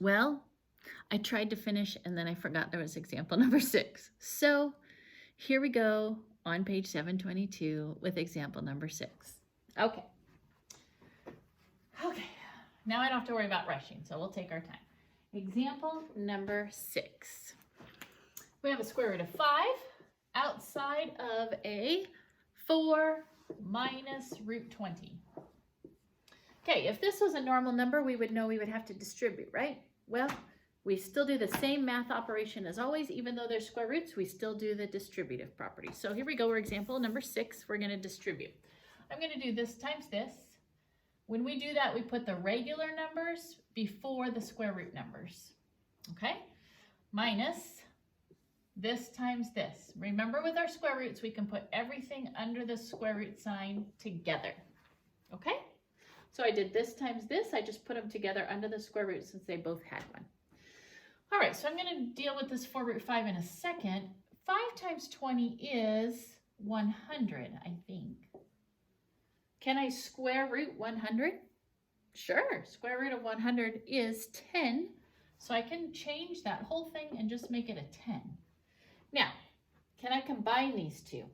Well, I tried to finish and then I forgot there was example number 6. So here we go on page 722 with example number 6. Okay. Okay, now I don't have to worry about rushing, so we'll take our time. Example number 6. We have a square root of 5 outside of a 4 minus root 20. Okay, if this was a normal number, we would know we would have to distribute, right? Well, we still do the same math operation as always. Even though they're square roots, we still do the distributive property. So here we go, we're example number 6. We're going to distribute. I'm going to do this times this. When we do that, we put the regular numbers before the square root numbers, okay? Minus this times this. Remember, with our square roots, we can put everything under the square root sign together, okay? So I did this times this. I just put them together under the square root since they both had one. All right, so I'm going to deal with this 4 root 5 in a second. 5 times 20 is 100, I think. Can I square root 100? Sure, square root of 100 is 10. So I can change that whole thing and just make it a 10. Now, can I combine these two?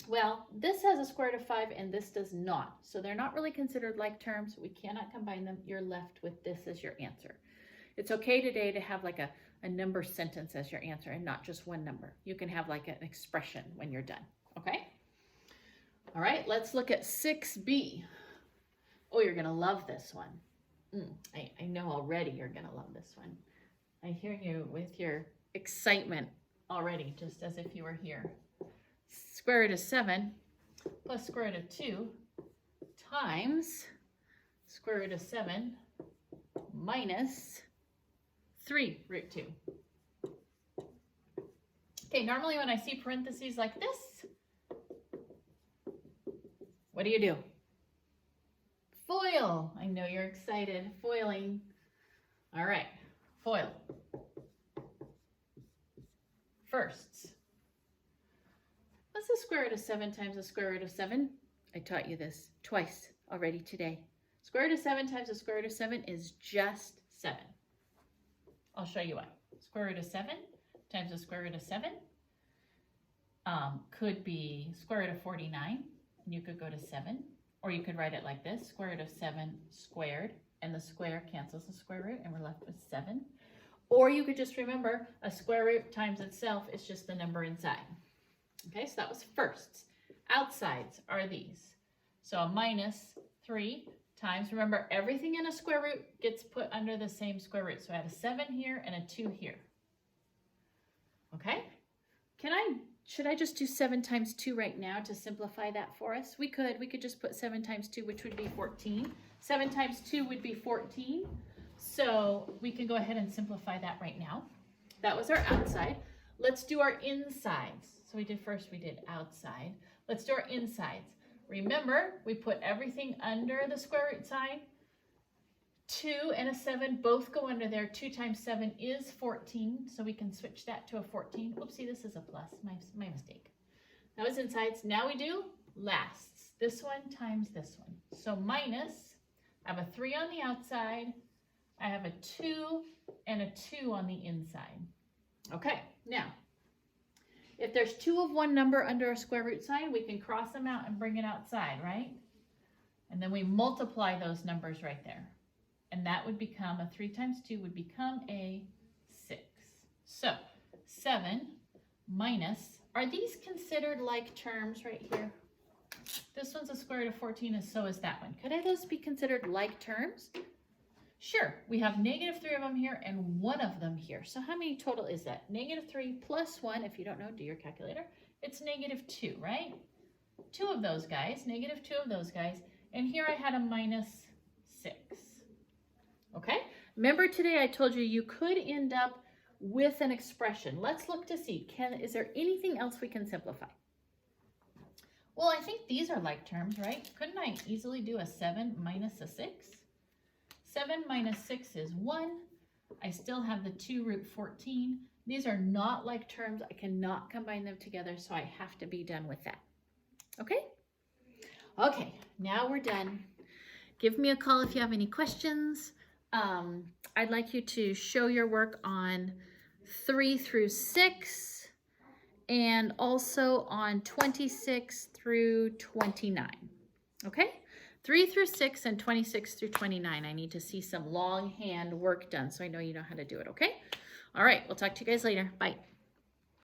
Well, this has a square root of 5 and this does not. So they're not really considered like terms. We cannot combine them. You're left with this as your answer. It's okay today to have like a number sentence as your answer and not just one number. You can have like an expression when you're done, okay? All right, let's look at 6b. Oh, you're going to love this one. I know already you're going to love this one. I hear you with your excitement already, just as if you were here. Square root of 7 plus square root of 2 times square root of 7 minus 3 root 2. Okay, normally when I see parentheses like this, what do? Foil. I know you're excited. Foiling. All right, foil. Firsts. What's the square root of 7 times the square root of 7? I taught you this twice already today. Square root of 7 times the square root of 7 is just 7. I'll show you why. Square root of 7 times the square root of 7 could be square root of 49, and you could go to 7. Or you could write it like this, square root of 7 squared, and the square cancels the square root, and we're left with 7. Or you could just remember a square root times itself is just the number inside. Okay, so that was firsts. Outsides are these. So a minus 3 times, remember everything in a square root gets put under the same square root. So I had a 7 here and a 2 here. Okay, should I just do 7 times 2 right now to simplify that for us? We could just put 7 times 2, which would be 14. 7 times 2 would be 14. So we can go ahead and simplify that right now. That was our outside. Let's do our insides. So we did outside. Let's do our insides. Remember, we put everything under the square root sign. 2 and a 7 both go under there. 2 times 7 is 14, so we can switch that to a 14. Oopsie, this is a plus, my mistake. That was insides. Now we do lasts. This one times this one. So minus, I have a 3 on the outside, I have a 2 and a 2 on the inside. Okay, now, if there's 2 of one number under a square root sign, we can cross them out and bring it outside, right? And then we multiply those numbers right there. And that would become, a 3 times 2 would become a 6. So 7 minus, are these considered like terms right here? This one's a square root of 14 and so is that one. Could those be considered like terms? Sure, we have negative 3 of them here and 1 of them here. So how many total is that? Negative 3 plus 1, if you don't know, do your calculator. It's negative 2, right? 2 of those guys, negative 2 of those guys. And here I had a minus 6. Okay, remember today I told you you could end up with an expression. Let's look to see, is there anything else we can simplify? Well, I think these are like terms, right? Couldn't I easily do a 7 minus a 6? 7 minus 6 is 1. I still have the 2 root 14. These are not like terms. I cannot combine them together, so I have to be done with that. Okay? Okay, now we're done. Give me a call if you have any questions. I'd like you to show your work on 3 through 6 and also on 26 through 29. Okay? 3 through 6 and 26 through 29. I need to see some longhand work done so I know you know how to do it, okay? All right, we'll talk to you guys later. Bye.